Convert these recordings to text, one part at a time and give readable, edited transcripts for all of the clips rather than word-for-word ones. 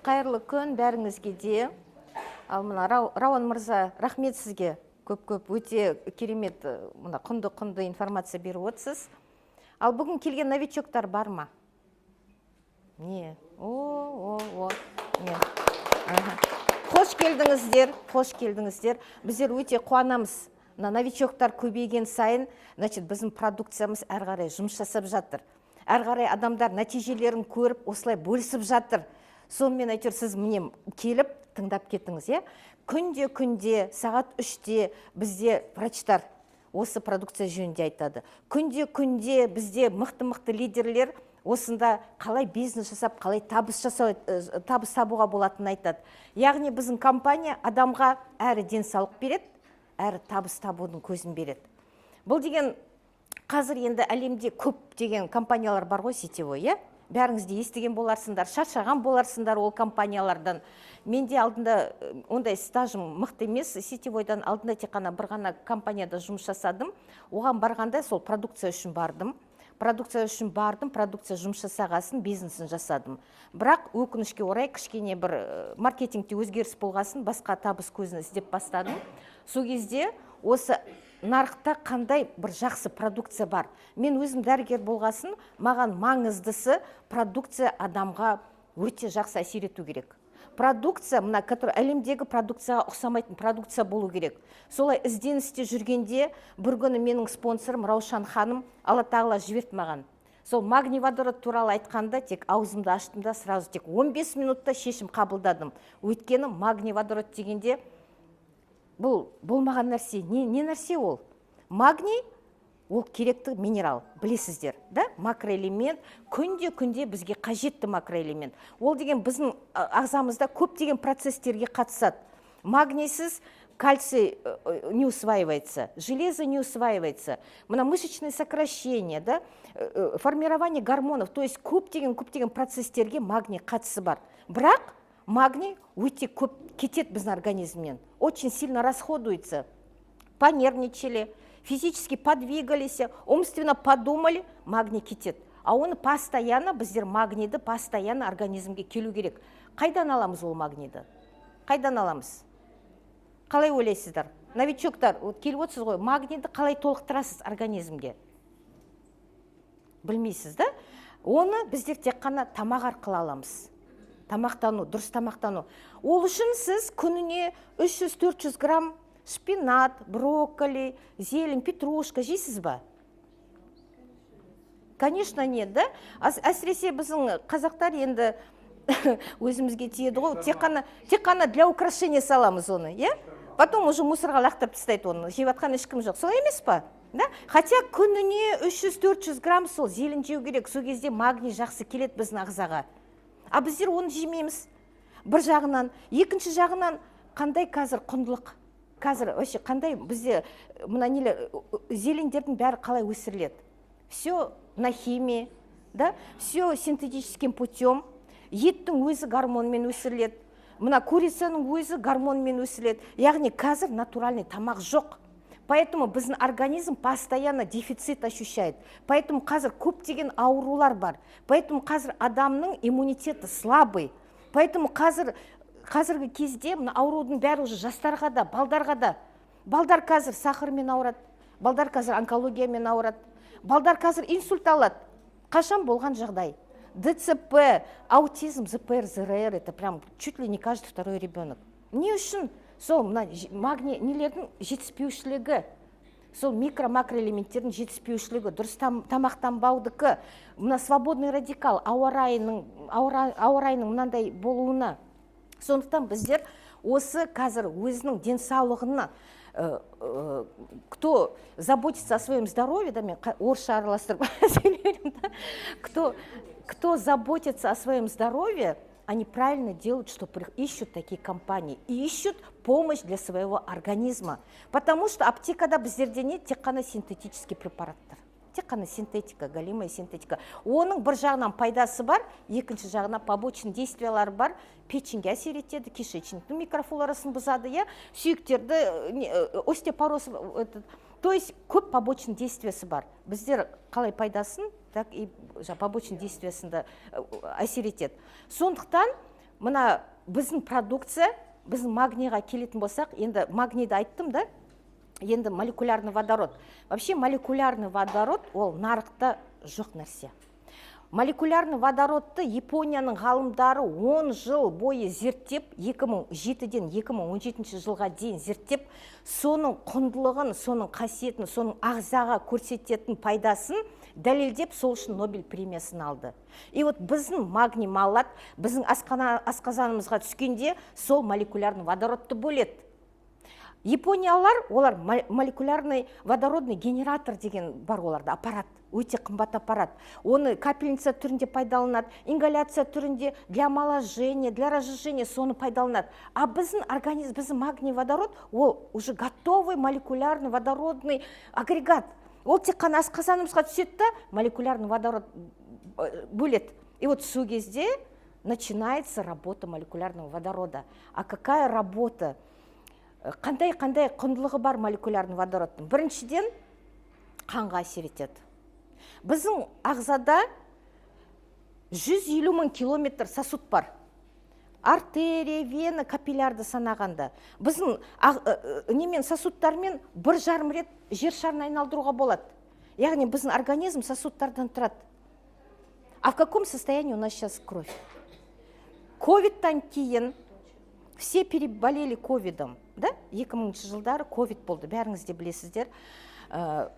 Қайырлы күн бәріңізге де. Ал мына Рауан мырза, рахмет сізге. Көп өте керемет мына құнды информация беріп отырсыз. Ал бүгін келген новичоктар бар ма? Не? Не. Қош келдіңіздер, қош келдіңіздер. Біздер өте қуанамыз. Новичоктар көбейген сайын, значит, біздің продукциямыз әрі қарай жұмыс жасап жатыр. Әрі қарай адамдар нәтижелерін көріп, осылай бөлісіп жатыр. Сонымен әйтеуір сіз міне келіп тыңдап кеттіңіз, е? Күнде сағат 3-те бізде врачтар осы продукция жөнінде айтады. Күнде бізде мықты лидерлер осында қалай бизнес жасап, қалай табыс табуға болатынын айтады. Яғни біздің компания адамға әрі денсаулық береді, әрі табыс табудың көзін береді. Бұл деген қазір енді әлемде көп деген компаниялар бар ғой, сетевой, е? Бәріңіз де естіген боларсыңдар, шаршаған боларсыңдар ол компаниялардан. Менде алдында ондай стажым мықты емес, сетевойдан алдында тек қана бір ғана компанияда жұмыс жасадым. Оған барғанда сол продукция үшін бардым. Продукция жұмыс жасағасын, бизнесін жасадым. Бірақ өкінішке орай кішкене бір маркетингте өзгеріс болғасын, басқа табыс көзін іздеп бастадым. Сол кезде осы нарықта қандай бір жақсы продукция бар. Мен өзім дәрігер болғасын, маған маңыздысы продукция адамға өте жақсы әсер ету керек. Продукция, мына әлемдегі продукцияға ұқсамайтын продукция болу керек. Солай ізденісте жүргенде бір күні менің спонсорым Раушан ханым Алла тағала жіберді маған. Сол магний водород туралы айтқанда тек аузымды аштым да сразу тек 15 минутта шешім қабылдадым. Өйткені магний водород дегенде бұл болмаған нәрсе. Не нәрсе ол? Магний ол керекті минерал, білесіздер, да? Макроэлемент, күнде бізге қажетті макроэлемент. Ол деген біздің ағзамызда көптеген процесстерге қатысады. Магнийсіз кальций не усваивается, железо не усваивается. Мына мышечное сокращение, да? Формирование гормонов, то есть көптеген процесстерге магний қатысы бар. Бірақ магний өте көп кетеді біздің организмнен. Очень сильно расходуется. Понервничали, физически подвигались, умственно подумали, магний кетеді. А оны постоянно, біздер магнийді постоянно организмге келу керек. Қайдан аламыз ол магнийді? Қайдан аламыз? Қалай ойлайсыздар? Новичоктар, келіп отырсыз ғой, магнийді қалай толықтырасыз организмге? Білмейсіз, да? Оны біздер тек қана тамақ арқылы аламыз. Тамақтану, дұрыс тамақтану. Ол үшін сіз күніне 300-400 грамм шпинат, брокколи, зелень, петрушка жейсіз ба? Конечно, нет, да? Әсіресе біздің қазақтар енді өзімізге тиеді ғой, тек қана для украшения саламыз оны, е? Потом уже мусорға лақтырып тастайды оны, жеп жатқан ешкім жоқ. Солай емес па? Да? Хотя күніне 300-400 грамм сол зелень жеу керек, сол кезде магний жақсы келеді біздің ағзаға. А біздер оны жемейміз. Бір жағынан, екінші жағынан қандай қазір құндылық? Қазір вообще қандай бізде мына нелер зелендердің бәрі қалай өсіріледі? Все на химии, да? Все синтетическим путем. Еттің өзі гормонмен өсіріледі. Мына курицаның өзі гормонмен өсіріледі. Яғни қазір натуральный тамақ жоқ. Поэтому біздің организм постоянно дефицит ощущает. Поэтому қазір көптеген аурулар бар. Поэтому қазір адамның иммунитеті слабый. Поэтому қазіргі кезде аурудың бәрі уже жастарға да, балдарға да. Балдар қазір сахармен ауырады, балдар қазір онкологиямен ауырады, балдар қазір инсульт алады. Қашан болған жағдай? ДЦП, аутизм, ЗПР, ЗРР, это прям чуть ли не каждый второй ребенок. Не үшін? Сол магний нелердің жетіспеушілігі, сол микро-макроэлементтердің жетіспеушілігі, дұрыс тамақтанбаудікі, мына свободный радикал, ауа райының мынандай болуына. Сондықтан біздер осы қазір өзінің денсаулығына, кто заботится о своем здоровье, да, мен орысша араластырып сөйлеймін, да, кто заботится о своем здоровье, они правильно делают, что ищут такие компании и ищут помощь для своего организма. Потому что аптекада біздерде нет тек қана синтетический препараттар. Тек қана синтетика, галимая синтетика. Оның бір жағынан пайдасы бар, екінші жағынан побочный действиялары бар. Печенге әсер етеді, кишечниктің микрофлорасын бұзады, сүйектерді, остеопороз. То есть көп побочный действиясы бар. Біздер қалай пайдасын, так и побочный действиясында әсер етеді. Сондықтан мына біздің продукция, біздің магнийға келетін болсақ, енді магнийді айттым да, енді молекулярный водород. Вообще молекулярный водород ол нарықта жоқ нәрсе. Молекулярный водородты Японияның ғалымдары 10 жыл бойы зерттеп, 2007-ден 2017 жылға дейін зерттеп, соның құндылығын, соның қасиетін, соның ағзаға көрсететін пайдасын дәлелдеп, сол үшін Нобель премиясын алды. И вот біздің магний малат, біздің асқазанымызға түскенде сол молекулярный водородты бөледі. Япониялар, олар молекулярный водородный генератор деген бар оларда, аппарат, өте қымбат аппарат. Оны капельница түрінде пайдаланады, ингаляция түрінде, для омоложения, для разжижения соны пайдаланады. А біздің организм, біздің магний водород, ол уже готовый молекулярный водородный агрегат. Ол тек қана асқазанымызға түседі да, молекулярный водород бөледі. И вот сол кезде начинается работа молекулярного водорода. А какая работа? Қандай құндылығы бар молекулярный водородтың? Біріншіден, қанға әсер етеді. Біздің ағзада 150 000 километр сосуд бар. Артерия, вена, капиллярды санағанда. Біздің немен сосудтармен 1,5 рет жер шарын айналдыруға болады. Яғни біздің организм сосудтардан тұрады. А в каком состоянии у нас сейчас кровь? Ковидтан кейін все переболели ковидом. Да? 2000 жылдары ковид болды, бәріңіз де білесіздер.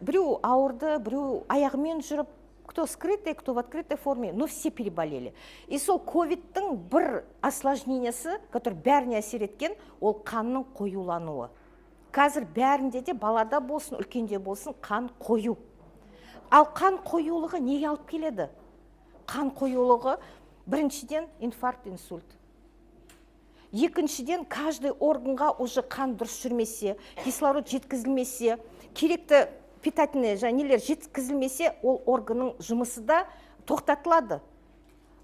Біреу ауырды, біреу аяғымен жүріп, кто скрытый, кто в открытой форме, но все переболели. И сол ковидтың бір осложнениесі, который бәріне әсер еткен, ол қанның қоюлануы. Қазір бәрінде де, балада болсын, үлкенде болсын, қан қою. Ал қан қоюлығы неге алып келеді? Қан қоюлығы біріншіден инфаркт, инсульт. Екіншіден, каждый органға уже қан дұрыс жүрмесе, кислород жеткізілмесе, керекті питательный нелер жеткізілмесе, ол органның жұмысы да тоқтатылады.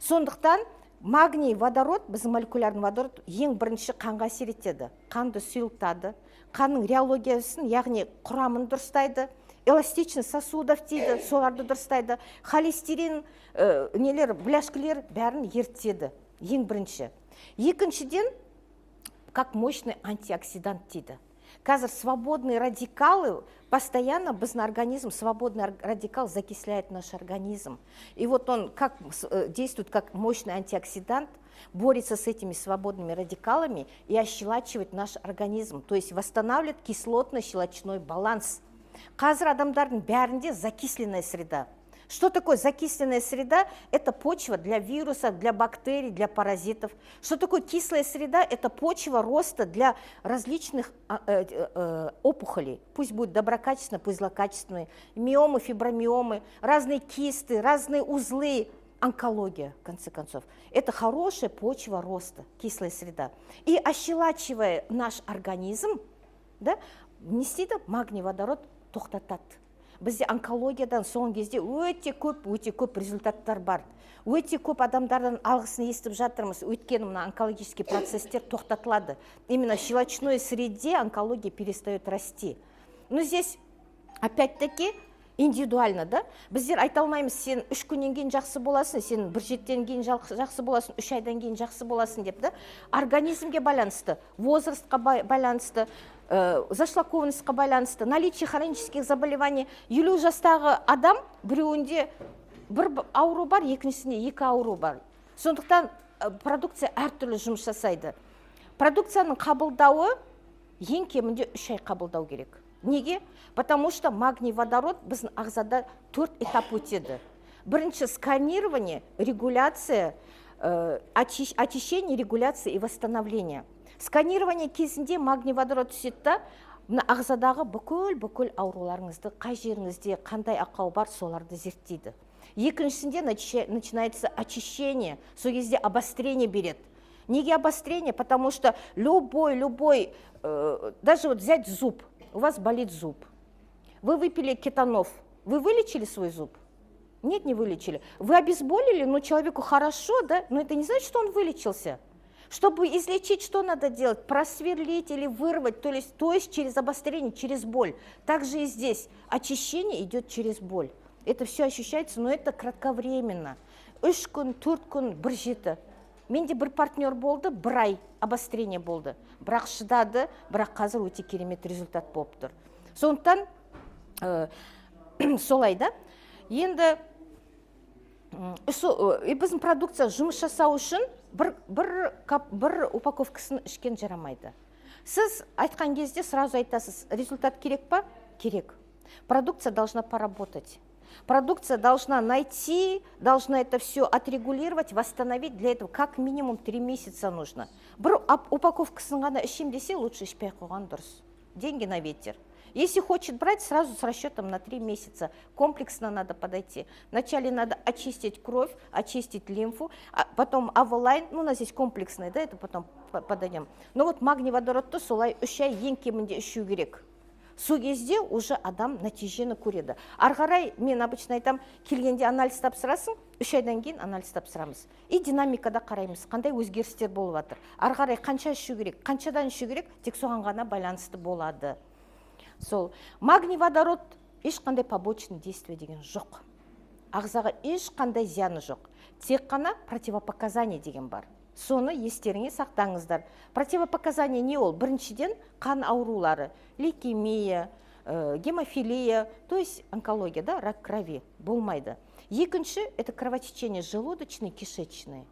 Сондықтан магний водород, біздің молекулярный водород ең бірінші қанға әсер етеді. Қанды сұйылтады, қанның реологиясын, яғни құрамын дұрыстайды, эластичность сосудов дейді, соларды дұрыстайды, холестерин, нелер, бляшкілер бәрін ертеді. Ең бірінші. Екіншіден, как мощный антиоксидант дейді. Қазір свободные радикалы, постоянно біздің организм, свободный радикал закисляет наш организм. И вот он действует как мощный антиоксидант, борется с этими свободными радикалами и ощелачивает наш организм, то есть восстанавливает кислотно-щелочной баланс. Қазір адамдардың бәрінде закисленная среда. Что такое закисленная среда? Это почва для вирусов, для бактерий, для паразитов. Что такое кислая среда? Это почва роста для различных опухолей. Пусть будет доброкачественные, пусть злокачественные. Миомы, фибромиомы, разные кисты, разные узлы. Онкология, в конце концов. Это хорошая почва роста, кислая среда. И ощелачивая наш организм, да, нести магний водород тоқтатады. Бізде онкологиядан соңғы кезде өте көп результаттар бар. Өте көп адамдардан алғысын естіп жатырмыз. Өйткені мына онкологический процесстер тоқтатылады. Именно в щелочной среде онкология перестает расти. Но здесь опять-таки индивидуально, да? Біздер айта алмаймыз, сен 3 күннен кейін жақсы боласың, сен 1 жетіден кейін жақсы боласың, 3 айдан кейін жақсы боласың деп, да? Организмге байланысты, возрастқа байланысты, зашлакованностьқа байланысты, наличие хронических заболеваний. 50 жастағы адам біреуінде бір ауру бар, екіншісінде 2 ауру бар. Сондықтан продукция әртүрлі жұмыс жасайды. Продукцияның қабылдауы ең кемінде 3 ай қабылдау керек. Неге? Потому что магний водород біздің ағзада 4 этап өтеді. Бірінші сканирование, регуляция, очищение, регуляция и восстановление. Сканирование кезінде магний водород түседі да, ағзадағы бүкіл ауруларыңызды, қай жеріңізде қандай ақау бар, соларды зерттейді. Екіншісінде начинается очищение, сол кезде обострение береді. Неге обострение? Потому что любой, даже вот взять зуб, у вас болит зуб. Вы выпили кетанов, вы вылечили свой зуб? Нет, не вылечили. Вы обезболили, но человеку хорошо, да? Но это не значит, что он вылечился. Чтобы излечить, что надо делать? Просверлить или вырвать, то есть через обострение, через боль. Также и здесь очищение идет через боль. Это все ощущается, но это кратковременно. 3 күн, 4 күн, 1 жеті. менде бір партнер болды, бір ай обострение болды, бірақ шыдады, бірақ қазір өте керемет результат болып тұр. Сондықтан солай да. Енді біздің продукция жұмыс жасау үшін бір упаковкасын ішкен жарамайды. Сіз айтқан кезде сразу айтасыз, результат керек па? Керек. Продукция должна поработать. Продукция должна найти, должна это все отрегулировать, восстановить. Для этого как минимум 3 месяца нужно. Бір упаковкасын ғана ішем десе, лучше ішпей қойған дұрыс. Деньги на ветер. Если хочет брать, сразу с расчетом на 3 месяца. Комплексно надо подойти. Вначале надо очистить кровь, очистить лимфу, потом аволайн, ну у нас здесь комплексный, да, это потом подойдем. Но вот магний водородты солай 3 ай ең кемінде ішу керек. Сол кезде уже адам нәтижені көреді. Арғарай мен обычно айтам, келгенде анализ тапсырасың, 3 айдан кейін анализ тапсырамыз. И динамикада қараймыз, қандай өзгерістер болып жатыр. Арғарай қанша ішу керек, қаншадан ішу керек, тек соған ғана байланысты болады. Сол магний водород ешқандай побочный действие деген жоқ. Ағзаға ешқандай зияны жоқ. Тек қана противопоказание деген бар. Соны естеріңе сақтаңыздар. Противопоказание не ол? Біріншіден қан аурулары, лейкемия, гемофилия, то есть онкология, да, рак крови болмайды. Екінші это кровотечение желудочное, кишечное.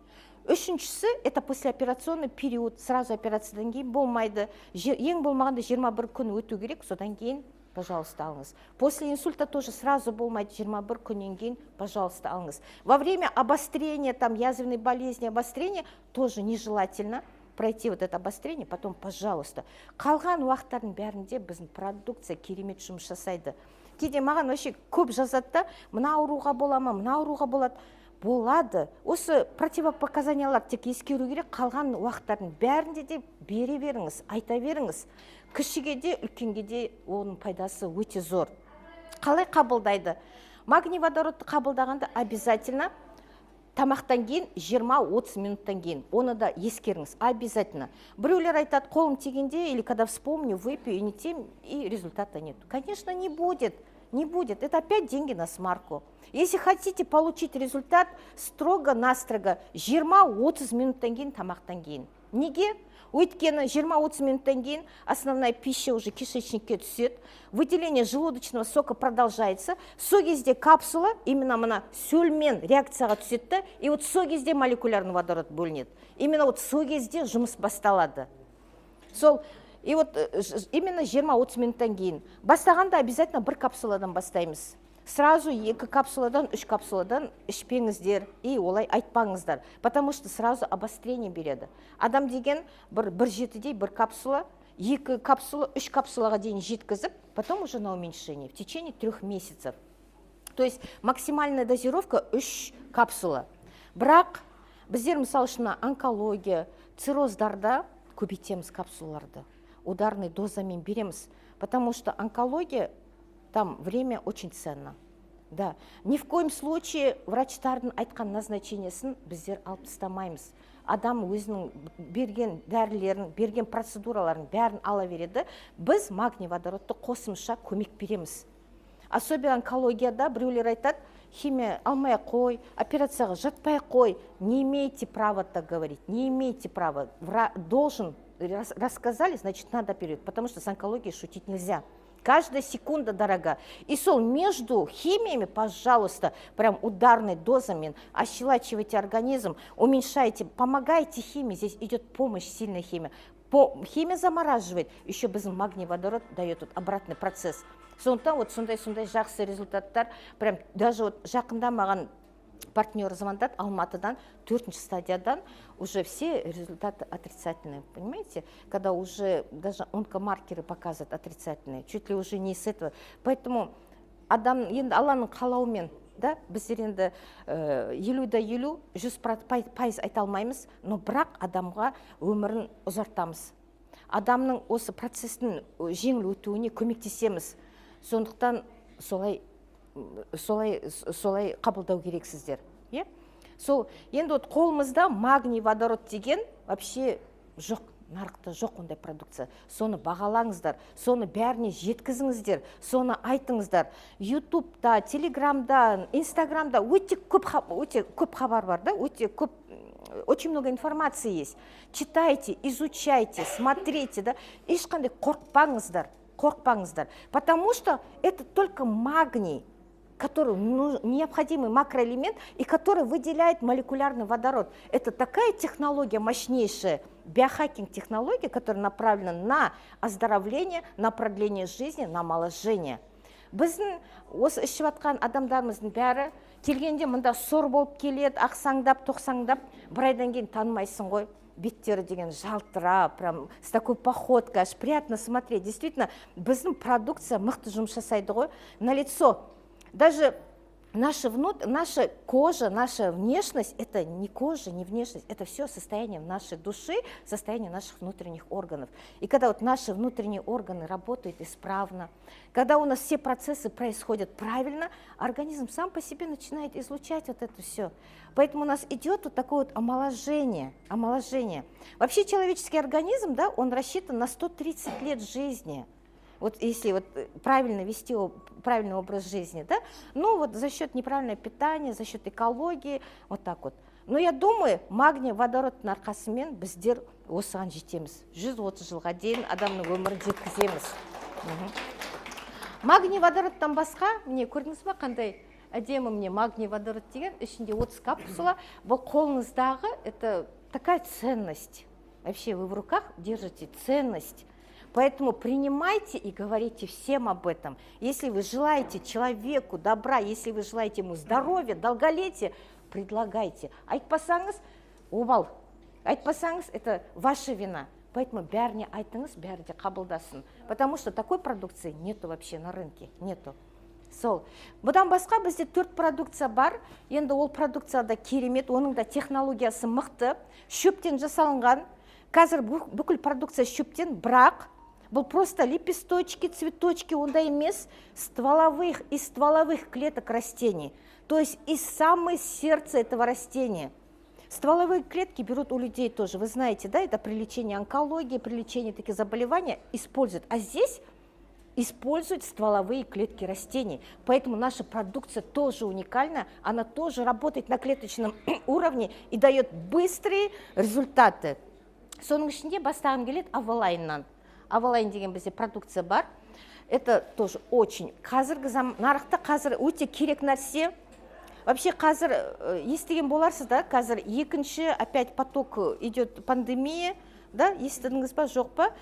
Үшіншісі это послеоперационный период, сразу операциядан кейін болмайды. Ең болмағанда 21 күн өту керек, содан кейін пожалуйста, алыңыз. После инсульта тоже сразу болмайды, 21 күннен кейін, пожалуйста, алыңыз. Во время обострения, там, язвенной болезни, обострения, тоже нежелательно пройти вот это обострение, потом, пожалуйста. Қалған уақыттардың бәрінде біздің продукция керемет жұмыс жасайды. Кейде маған вообще көп жазады да, мына ауруға бола ма, мына ауруға болады. Болады. Осы противопоказаниялар тек ескеру керек, қалған уақыттардың бәрінде де бере беріңіз, айта беріңіз. Кішіге де, үлкенге де оның пайдасы өте зор. Қалай қабылдайды? Магний водородты қабылдағанда обязательно тамақтан кейін 20-30 минуттан кейін. Оны да ескеріңіз, обязательно. Біреулер айтады, қолым тигенде или когда вспомню, выпью и не тем, и результата нет. Конечно, не будет. Не будет. Это опять деньги на смарку. Если хотите получить результат, строго-настрого 20-30 минуттан кейін тамақтан кейін. Неге? Өйткені 20-30 минуттан кейін основная пища уже кишечникке түседі, выделение желудочного сока продолжается, сол кезде капсула именно мына сөлмен реакцияға түседі, и вот сол кезде молекулярный водород бөлінеді. Именно вот сол кезде жұмыс басталады. Сол и вот именно 20-30 минуттан кейін. Бастағанда обязательно бір капсуладан бастаймыз. Сразу 2 капсуладан, 3 капсуладан ішпеңіздер и олай айтпаңыздар. Потому что сразу обострение береді. Адам деген бір жетідей бір капсула, 2 капсула, 3 капсулаға дейін жеткізіп, потом уже на уменьшение в течение 3 месяцев. То есть максимальная дозировка 3 капсула. Бірақ біздер мысалы үшін онкология, цирроздарда көбейтеміз капсулаларды. Ударной дозамен береміз, потому что онкология, там время очень ценно. Да. Ни в коем случае врачтардың айтқан назначениесін біздер алып тастамаймыз. Адам өзінің берген дәрілерін, берген процедураларын бәрін ала береді. Біз магний водородты қосымша көмек береміз. Особенно онкологияда біреулер айтады, химия алмай қой, операцияға жатпай қой. Не имеете права так говорить, не имеете права. Должен, рассказали, значит надо оперировать, потому что с онкологией шутить нельзя. Каждая секунда дорога. И сол между химиями, пожалуйста, прям ударной дозами ощелачивайте организм, уменьшайте, помогайте химии. Здесь идет помощь, сильная химия. Химия замораживает, еще без магний водород дает вот обратный процесс. Сондықтан вот сондай жақсы результаттар, прям даже вот жақында маған партнер звондады Алматыдан, 4-ші стадиядан, уже все результаты отрицательные, понимаете? Когда уже даже онкомаркеры показывают отрицательные, чуть ли уже не с этого. Поэтому адам енді Алланың қалауымен, да, біздер енді 50-50, 100% айта алмаймыз, но бірақ адамға өмірін ұзартамыз. Адамның осы процестің жеңіл өтуіне көмектесеміз. Сондықтан солай қабылдау керексіздер. Сол енді вот қолымызда магний водород деген вообще жоқ, нарықта жоқ ондай продукция. Соны бағалаңыздар, соны бәріне жеткізіңіздер, соны айтыңыздар. Ютубта, Телеграмда, Инстаграмда өте көп хабар бар, да, өте көп очень много информации есть. Читайте, изучайте, смотрите, да, ешқандай қорықпаңыздар, қорықпаңыздар, потому что это только магний, который необходимый макроэлемент и который выделяет молекулярный водород. Это такая технология мощнейшая, биохакинг-технология, которая направлена на оздоровление, на продление жизни, на омоложение. Біздің осы ішіп жатқан адамдарымыздың бәрі келгенде мында сор болып келеді, ақсаңдап, тоқсаңдап, бір айдан кейін танымайсың ғой. Беттері деген жалтырап, прям с такой походкой, аж приятно смотреть. Действительно, біздің продукция мықты жұмыс жасайды ғой. На лицо. Даже наша кожа, наша внешность, это не кожа, не внешность, это все состояние нашей души, состояние наших внутренних органов. И когда вот наши внутренние органы работают исправно, когда у нас все процессы происходят правильно, организм сам по себе начинает излучать вот это все. Поэтому у нас идет вот такое вот омоложение. Вообще человеческий организм, да, он рассчитан на 130 лет жизни. Вот если вот правильно вести правильный образ жизни, да, ну вот за счет неправильного питания, за счет экологии, вот так вот. Но я думаю, магний водородтың арқасымен біздер осыған жетеміз. 130 жылға дейін адамның өмірін жеткіземіз. Магний водородтан басқа, міне көрдіңіз ба қандай әдемі мне магний водород деген, ішінде 30 капсула, бұл қолыңыздағы, это такая ценность. Вообще вы в руках держите ценность. Поэтому принимайте и говорите всем об этом. Если вы желаете человеку добра, если вы желаете ему здоровья, долголетия, предлагайте. Айтпасаңыз, обал. Айтпасаңыз, это ваша вина. Поэтому бәріне айтыңыз, бәрі де қабылдасын. Потому что такой продукции нету вообще на рынке. Нету. Сол. Бұдан басқа бізде 4 продукция бар. Енді ол продукцияда керемет, оның да технологиясы мықты. Шөптен жасалынған. Қазір бүкіл продукция шөптен, бірақ бұл просто лепесточки, цветочки, ондай емес, из стволовых клеток растений. То есть из самого сердца этого растения. Стволовые клетки берут у людей тоже, вы знаете, да, это при лечении онкологии, при лечении таких заболеваний используют. А здесь используют стволовые клетки растений. Поэтому наша продукция тоже уникальна, она тоже работает на клеточном уровне и дает быстрые результаты. Соның ішінде бастағым келеді Авалайннан. Авалайн деген бізде продукция бар. Это тоже очень. Қазіргі нарықта қазір өте керек нәрсе. Вообще қазір естіген боларсыз, да, қазір екінші опять поток идет пандемия, да, естідіңіз ба, жоқ па,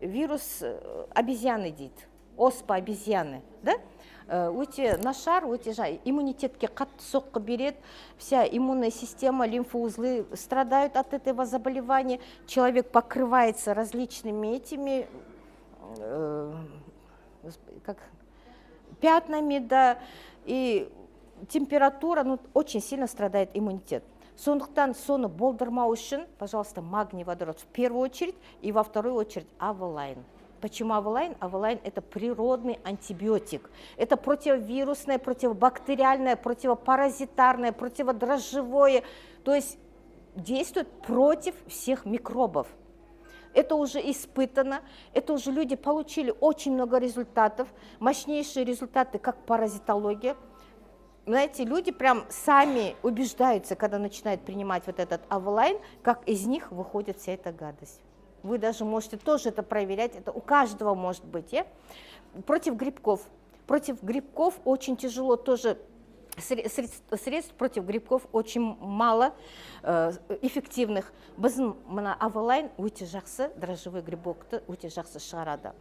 вирус обезьяны дейді, оспа обезьяны, да, өте нашар, өте иммунитетке қатты соққы береді, вся иммунная система, лимфоузлы страдают от этого заболевания, человек покрывается различными этими пятнами, да, и температура, ну, очень сильно страдает иммунитет. Сондықтан соны болдырмау үшін, пожалуйста, магний водород в первую очередь и во вторую очередь Авалайн. Почему Авалайн? Авалайн – это природный антибиотик. Это противовирусное, противобактериальное, противопаразитарное, противодрожжевое. То есть действует против всех микробов. Это уже испытано, это уже люди получили очень много результатов, мощнейшие результаты, как паразитология. Знаете, люди прям сами убеждаются, когда начинают принимать вот этот Авалайн, как из них выходит вся эта гадость. Вы даже можете тоже это проверять, это у каждого может быть. Против грибков. Против грибков очень тяжело тоже, средств против грибков очень мало эффективных. Біздің мына Авалайн өте жақсы, дрожжевой грибокты өте жақсы шығарады.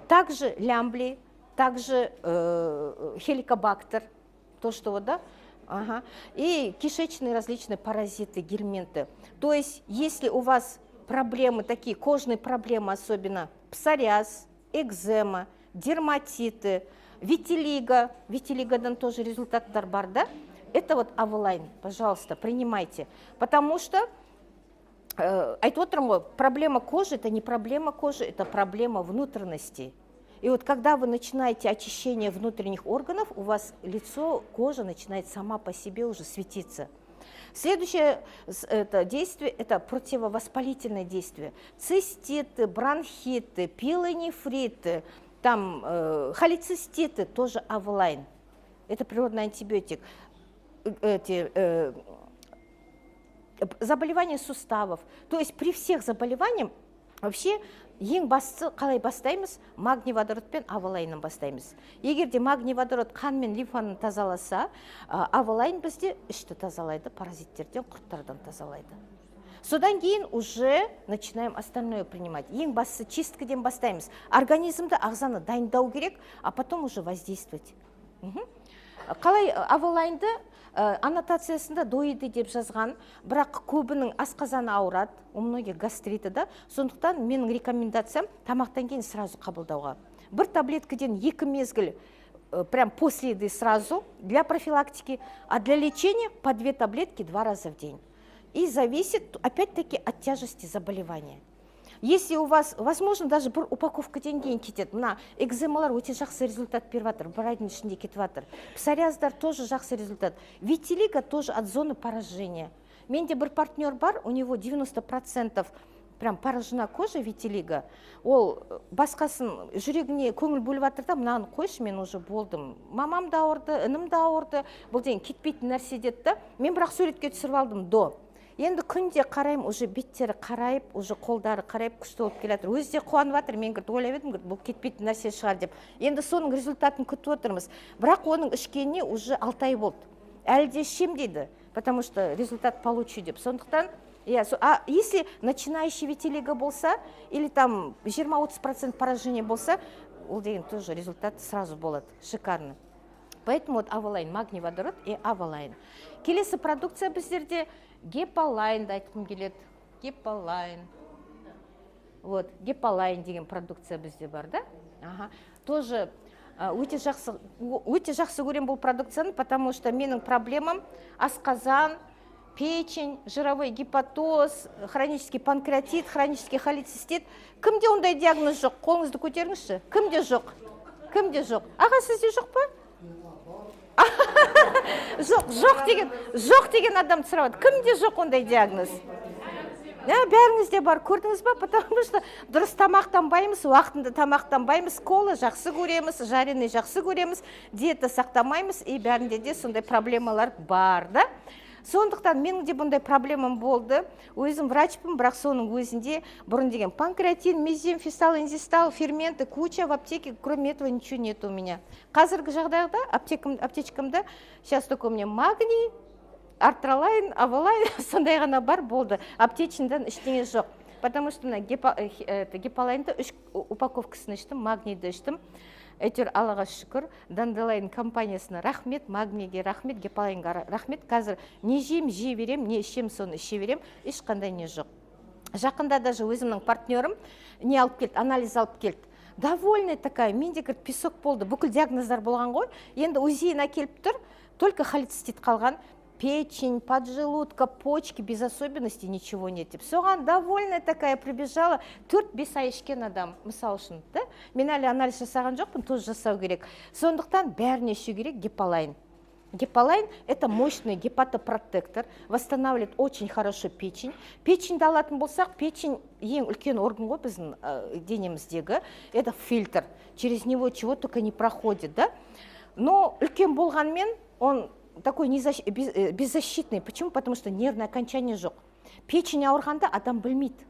Также лямбли, также хеликобактер, то, что вот, да, ага. И кишечные различные паразиты, гельминты. То есть, если у вас проблемы такие, кожные проблемы, особенно псориаз, экзема, дерматиты, витилиго, витилигодан тоже результаттар бар, да? Это вот Авалайн, пожалуйста, принимайте. Потому что, айтып отырмын ғой, проблема кожи – это не проблема кожи, это проблема внутренности. И вот когда вы начинаете очищение внутренних органов, у вас лицо, кожа начинает сама по себе уже светиться. Следующее это действие – это противовоспалительное действие. Циститы, бронхиты, пилонефриты, там, холециститы, тоже Авалайн. Это природный антибиотик. заболевания суставов. То есть при всех заболеваниях вообще ең бастысы қалай бастаймыз? Магний водородпен авалайннан бастаймыз. Егер де магний водород қан мен лимфаны тазаласа, авалайн бізде ішті тазалайды, паразиттерден, құрттардан тазалайды. Содан кейін уже начинаем остальное принимать. Ең бастысы чисткіден бастаймыз. Организмді, ағзаны дайындау керек, а потом уже воздействовать. Қалай авалайнды аннотациясында доиды деп жазған, бірақ көбінің асқазаны ауырады, у многих гастриті да, сондықтан менің рекомендациям тамақтан кейін сразу қабылдауға. Бір таблеткіден 2 мезгіл прям после еды сразу для профилактики, а для лечения по 2 таблетки 2 раза в день. И зависит опять-таки от тяжести заболевания. Если у вас, возможно, даже бір упаковкаден кейін кетеді. Мына экземалар өте жақсы результат беріп жатыр, бір айдың ішінде кетіп жатыр. Псориаздар тоже жақсы результат. Витилиго тоже от зоны поражения. Менде бір партнер бар, у него 90% прям поражена кожа витилиго. Ол басқасын жүрегіне көңіл бөліп жатыр да, мынаны қойшы, мен уже болдым. Мамам да ауырды, інім да ауырды. Бұл деген кетпейтін нәрсе деді да. Мен бірақ суретке түсіріп алдым до. Енді күнде қарайым, уже беттері қарайып, уже қолдары қарайып күшті болып келатыр. Өзі де қуанып жатыр. Мен ойлап едім, бұл кетпейтін нәрсе шығар деп. Енді соның результатын күтіп отырмыз. Бірақ оның ішкеніне уже 6 ай болды. Әлі де ішем дейді, потому что результат получу деп. Сондықтан, а если начинающий витилиго болса, или там 20-30% поражения болса, ол деген тоже результат сразу болады. Шикарно. Поэтому вот авалайн, магний водород и авалайн. Келесі продукция біздерде гепалайн айтқым келеді. Гепалайн. Вот, гепалайн деген продукция бізде бар, да? Тоже өте жақсы көрем бұл продукцияны, потому что менің проблемам асқазан, печень, жировой гепатоз, хронический панкреатит, хронический холецистит. Кімде ондай диагноз жоқ? Қолыңызды көтеріңізші. Кімде жоқ? Кімде жоқ? Аға, сізде жоқ па? Жоқ деген адам сұрайды. Кімде жоқ ондай диагноз? Бәріңізде бар, көрдіңіз ба? Потому что дұрыс тамақтанбаймыз, уақытында тамақтанбаймыз, кола жақсы көреміз, жареный жақсы көреміз, диета сақтамаймыз, и бәрінде де сондай проблемалар бар, да? Сондықтан менің де бұндай проблемам болды. Өзім врачпын, бірақ соның өзінде бұрын деген панкреатин, мезем, фистал, инзистал, ферменты, куча в аптеке, кроме этого ничего нет у меня. Қазіргі жағдайда аптечкамда сейчас только у меня магний, артралайн, авалайн, сондай ғана бар болды. Аптечиндан ештеңе жоқ. Потому что гепалайнды 3 упаковкасын іштім, магнийді іштім. Әйтеуір Аллаға шүкір, Данделайн компаниясына рахмет, магнийге рахмет, гепалайнға рахмет. Қазір не жейм, жей берем, не ішем, соны іше берем, ешқандай не жоқ. Жақында даже өзімнің партнерім не алып келді, анализ алып келді. Довольная такая, менде песок болды, бүкіл диагноздар болған ғой. Енді УЗИ әкеліп тұр, только холецистит қалған. Печень, поджелудка, почки, без особенностей ничего нет. Соған довольная такая прибежала, 4-5 ай ішкен адам, мысал үшін, да? Мен әлі анализ жасаған жоқпын, тоже жасау керек. Сондықтан бәріне ішу керек гепалайн. Гепалайн – это мощный гепатопротектор, восстанавливает очень хорошо печень. Печеньді алатын болсақ, печень ең үлкен орган ғой біздің денеміздегі, это фильтр. Через него чего только не проходит, да? Но үлкен болғанмен, он такой беззащитный. Почему? Потому что нервное окончание жоқ. Печень ауырғанда адам білмейді.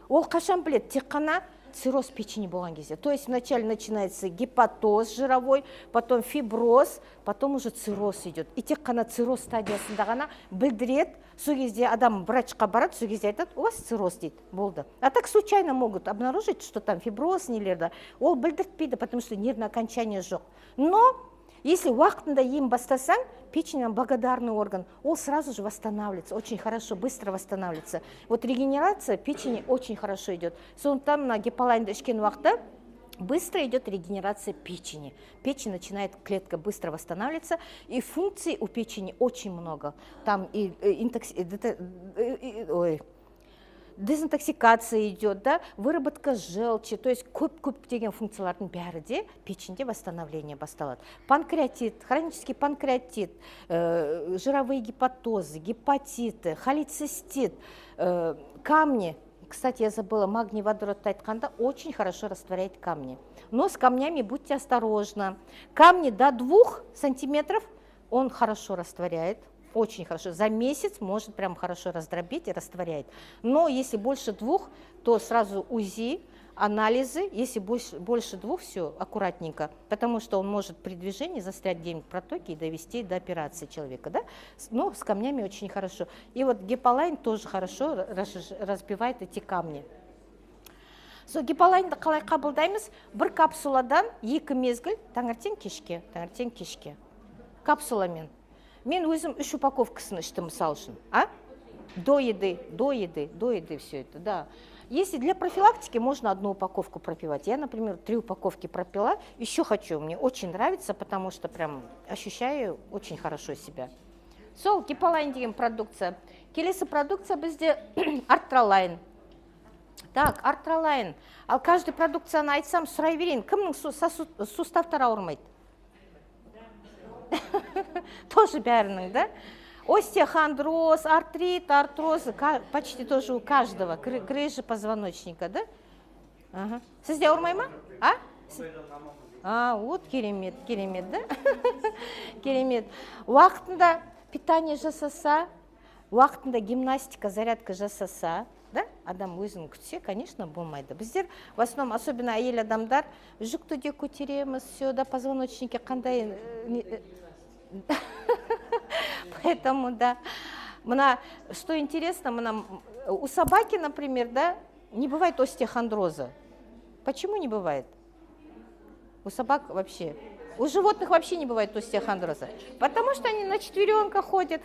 Ол қашан біледі? Тек қана цирроз печени болған кезде. То есть вначале начинается гепатоз жировой, потом фиброз, потом уже цирроз идет. И тек қана цирроз стадиясында ғана білдіреді. Сол кезде адам врачқа барады, сол кезде айтады, у вас цирроз дейді, болды. А так случайно могут обнаружить, что там фиброз нелерді. Ол білдіртпейді, потому что нервное окончание жоқ. Но если уақытында ем бастасаң, печень благодарный орган, он сразу же восстанавливается, очень хорошо, быстро восстанавливается. Вот регенерация печени очень хорошо идет. Сондықтан на гепалайнды ішкен уақытта быстро идет регенерация печени. Печень начинает, клетка быстро восстанавливаться, и функций у печени очень много. Там и дезинтоксикация идет, да, выработка желчи, то есть көп деген функциялардың бәрі де печеньде восстановление басталады. Панкреатит, хронический панкреатит, жировые гепатозы, гепатиты, холецистит, камни. Кстати, я забыла, магний водород айтқанда очень хорошо растворяет камни. Но с камнями будьте осторожны. Камни до 2 сантиметров он хорошо растворяет. Очень хорошо. За месяц может прям хорошо раздробить и растворяет. Но если больше 2, то сразу УЗИ, анализы. Если больше 2, все аккуратненько, потому что он может при движении застрять где-нибудь в протоке и довести до операции человека. Да? Но с камнями очень хорошо. И вот гипалайн тоже хорошо разбивает эти камни. Гипалайнды қалай қабылдаймыз? Бір капсуладан 2 мезгіл таңертең кешке. Капсуламен. Мен өзім 3 упаковкасын іштім, мысал үшін. До еды все это, да. Если для профилактики, можно 1 упаковку пропивать. Я, например, 3 упаковки пропила. Еще хочу, мне очень нравится, потому что прям ощущаю очень хорошо себя. Сол, гипалайн деген продукция. Келесі продукция бізде артралайн. Так, артралайн. Ал каждый продукцияны айтсам, сұрай берейін. Кімнің суставтары ауырмайды? Тоже бәрінің, да? Остеохондроз, артрит, артроз, почти тоже у каждого. Грыжа позвоночника, да? Ага. Сізде ауырмай ма? Вот керемет, да? Керемет. Уақытында питание жасаса, уақытында гимнастика, зарядка жасаса, да? Адам өзін күтсе, конечно, болмайды. Біздер, в основном, особенно әйел адамдар, жүкті де көтереміз, все, да, позвоночнике қандай... Поэтому, да. Что интересно, у собаки, например, да, не бывает остеохондроза. Почему не бывает? У собак вообще. У животных вообще не бывает остеохондроза. Потому что они на 4 ходят.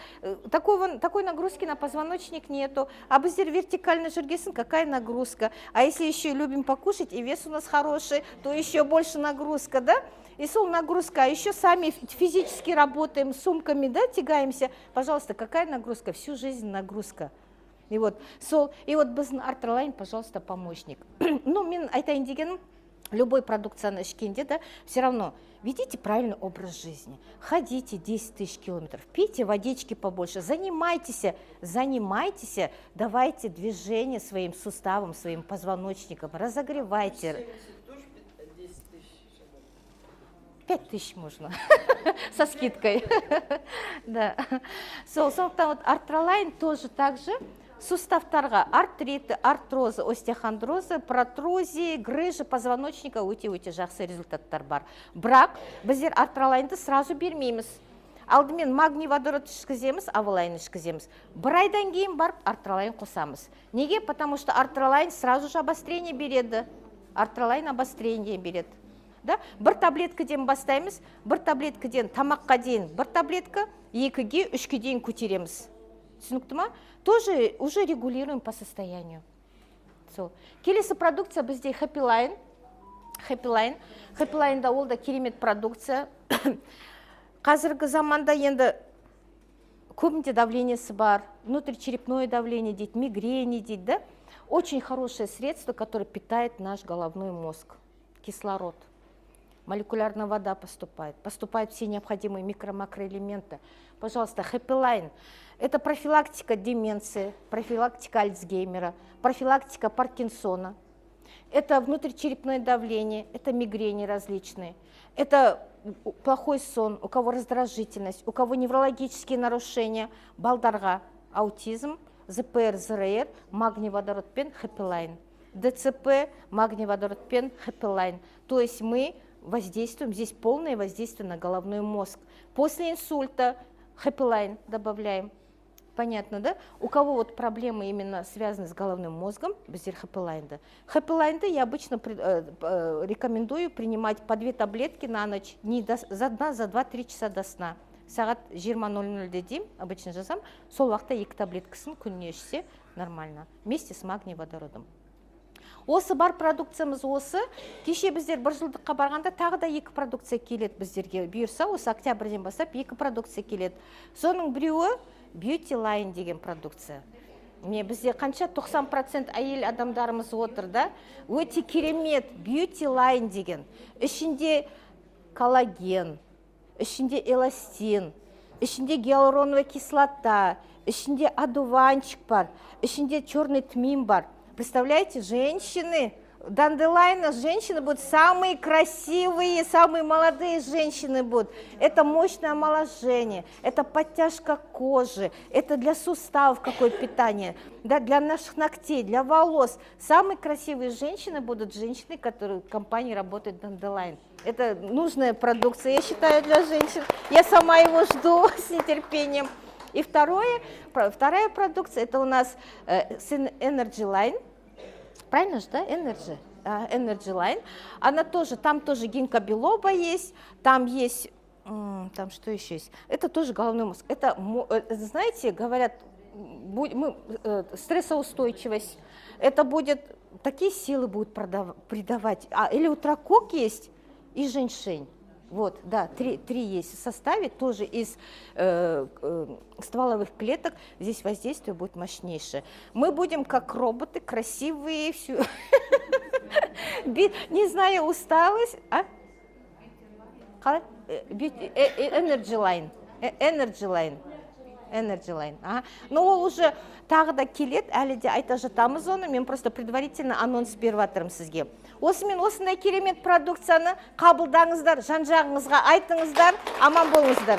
Такой нагрузки на позвоночник нету. А біздер вертикально жүргесін, какая нагрузка. А если еще любим покушать, и вес у нас хороший, то еще больше нагрузка, да? И сол нагрузка, а еще сами физически работаем, сумками, да, тягаемся. Пожалуйста, какая нагрузка? Всю жизнь нагрузка. И вот біздің артралайн, пожалуйста, помощник. Ну, мен айтайын дегенім, любой продукцияны ішкенде, да, все равно ведите правильный образ жизни. Ходите 10 000 километров, пейте водички побольше, занимайтесь, давайте движение своим суставам, своим позвоночникам, разогревайте. 5000 можно, со скидкой. Да. Сондықтан вот артралайн тоже так же. Суставтарға артриты, артрозы, остеохондрозы, протрузии, грыжа позвоночника өте жақсы результаттар бар. Бірақ біздер артралайнды сразу бермейміз. Алдымен магний водород ішкіземіз, авалайн ішкіземіз. Бір айдан кейін барып артралайн қосамыз. Неге? Потому что артралайн сразу же обострение береді. Артралайн обострение береді. Да? Бір таблеткаден бастаймыз, бір таблеткаден тамаққа дейін бір таблетка, 2-ге 3-ге дейін көтереміз. Түсінікті ма? Тоже уже регулируем по состоянию. Келесі продукция бізде хэппилайн. Хэппилайнда ол да керемет продукция. Қазіргі заманда енді көбінде давлениесі бар, внутричерепное давление дейді, мигрени дейді, да? Очень хорошее средство, которое питает наш головной мозг. Кислород. Молекулярная вода поступают все необходимые микро-макроэлементы. Пожалуйста, хэппилайн. Это профилактика деменции, профилактика Альцгеймера, профилактика Паркинсона. Это внутричерепное давление, это мигрени различные. Это плохой сон, у кого раздражительность, у кого неврологические нарушения, балдарға, аутизм, ЗПР, ЗРР, магний водород пен хэппилайн. ДЦП, магний водород пен хэппилайн. То есть мы воздействуем, здесь полное воздействие на головной мозг. После инсульта хэппилайн добавляем. Понятно, да? У кого вот проблемы именно связаны с головным мозгом, біздер хэппилайнды. Хэппилайнды я обычно рекомендую принимать по 2 таблетки на ночь, не за 2-3 часа до сна. Сағат 20:00-де дейм, обычно жазам, сол уақытта 2 таблеткасын күніне ішсе нормально, вместе с магний водородом. Осы бар продукциямыз осы. Кеше біздер 1 жылдыққа барғанда тағы да 2 продукция келеді біздерге. Бұйырса, осы октябрьден бастап 2 продукция келеді. Соның біреуі Beauty Line деген продукция. Бізде қанша 90% әйел адамдарымыз отыр, да? Өте керемет Beauty Line деген. Ішінде коллаген, ішінде эластин, ішінде гиалуроновая кислота, ішінде одуванчик бар, ішінде черный тмин бар. Представляете, женщины Данделайна женщины будут самые красивые, самые молодые женщины будут. Это мощное омоложение, это подтяжка кожи, это для суставов какое питание, да, для наших ногтей, для волос. Самые красивые женщины будут женщины, которые в компании работают Данделайн. Это нужная продукция, я считаю, для женщин. Я сама его жду с нетерпением. И вторая продукция, это у нас Energy Line. Правильно же, да? Energy Line. Она тоже, там тоже гинкобилоба есть, там есть, там что еще есть? Это тоже головной мозг. Это, знаете, говорят, стрессоустойчивость. Это будет, такие силы будут придавать. Или утрокок есть и женьшень. Вот, да, три есть в составе, тоже из стволовых клеток. Здесь воздействие будет мощнейшее. Мы будем как роботы, красивые, все. Не знаю, усталость. Energy Line. Energy Line. Но ол уже тағы да келеді, әлі де айта жатамыз оны, мен просто предварительно анонс беріп жатырмын сізге. Осымен осындай керемет продукцияны қабылдаңыздар, жан-жағыңызға айтыңыздар, аман болыңыздар.